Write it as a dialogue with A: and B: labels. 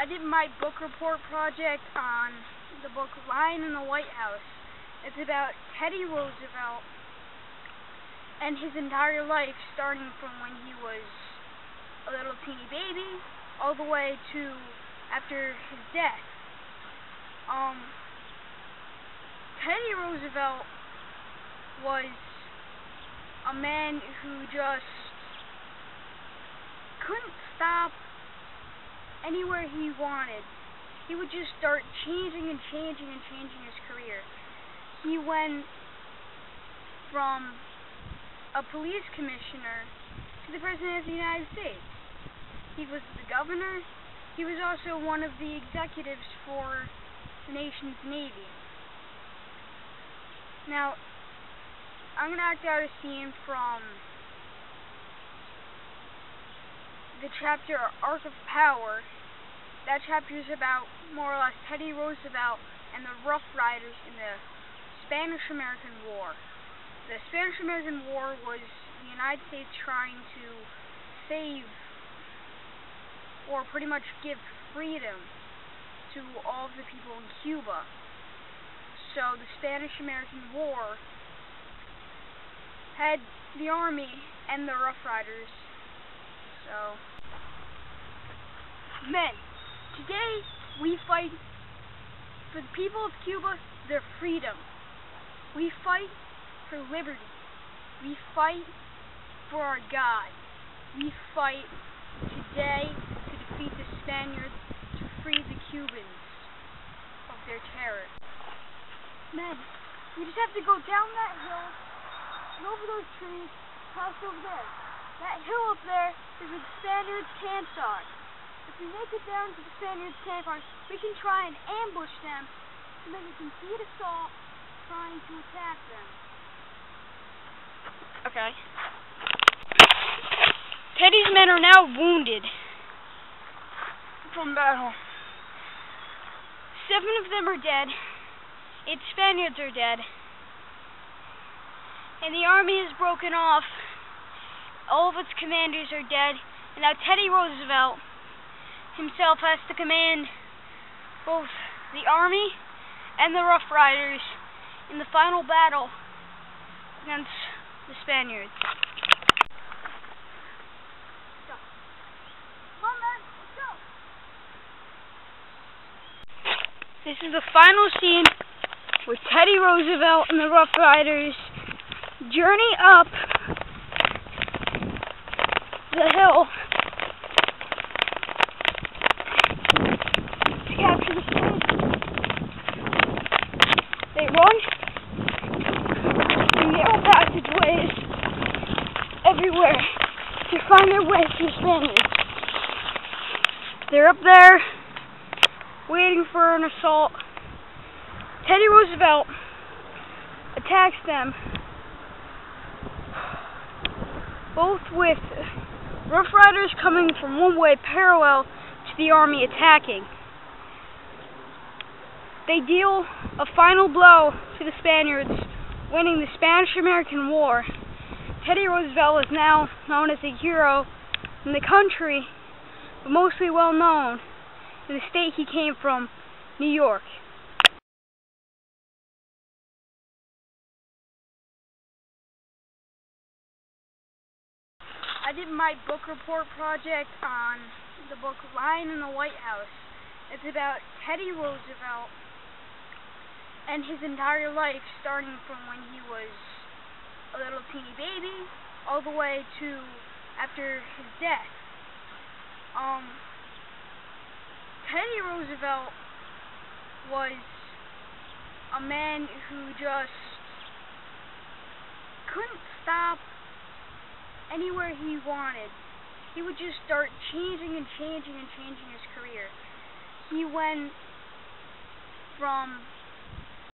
A: I did my book report project on the book Lion in the White House. It's about Teddy Roosevelt and his entire life, starting from when he was a little teeny baby all the way to after his death. Teddy Roosevelt was a man who just couldn't stop anywhere he wanted. He would just start changing and changing and changing his career. He went from a police commissioner to the President of the United States. He was the governor. He was also one of the executives for the nation's Navy. Now, I'm going to act out a scene from the chapter Arc of Power. That chapter is about, more or less, Teddy Roosevelt and the Rough Riders in the Spanish-American War. The Spanish-American War was the United States trying to save, or pretty much give freedom to all of the people in Cuba. So the Spanish-American War had the Army and the Rough Riders. So, men, today we fight for the people of Cuba, their freedom. We fight for liberty. We fight for our God. We fight today to defeat the Spaniards, to free the Cubans of their terror. Men, we just have to go down that hill and over those trees, past over there. That hill up there is where the Spaniards' camps are. If we make it down to the Spaniards' camp, we can try and ambush them to make a complete assault trying to attack them. Okay. Teddy's men are now wounded from battle. 7 of them are dead. 8 Spaniards are dead. And the army is broken off. All of its commanders are dead. And now Teddy Roosevelt himself has to command both the army and the Rough Riders in the final battle against the Spaniards. Come on, man, let's go. This is the final scene where Teddy Roosevelt and the Rough Riders journey up the hill to capture the Spaniards. They run through narrow passageways everywhere to find their way to the Spaniards. They're up there waiting for an assault. Teddy Roosevelt attacks them, both with Rough Riders coming from one way parallel to the army attacking. They deal a final blow to the Spaniards, winning the Spanish-American War. Teddy Roosevelt is now known as a hero in the country, but mostly well known in the state he came from, New York. I did my book report project on the book Lion in the White House. It's about Teddy Roosevelt and his entire life, starting from when he was a little teeny baby all the way to after his death. Teddy Roosevelt was a man who just couldn't stop anywhere he wanted. He would just start changing and changing and changing his career. He went from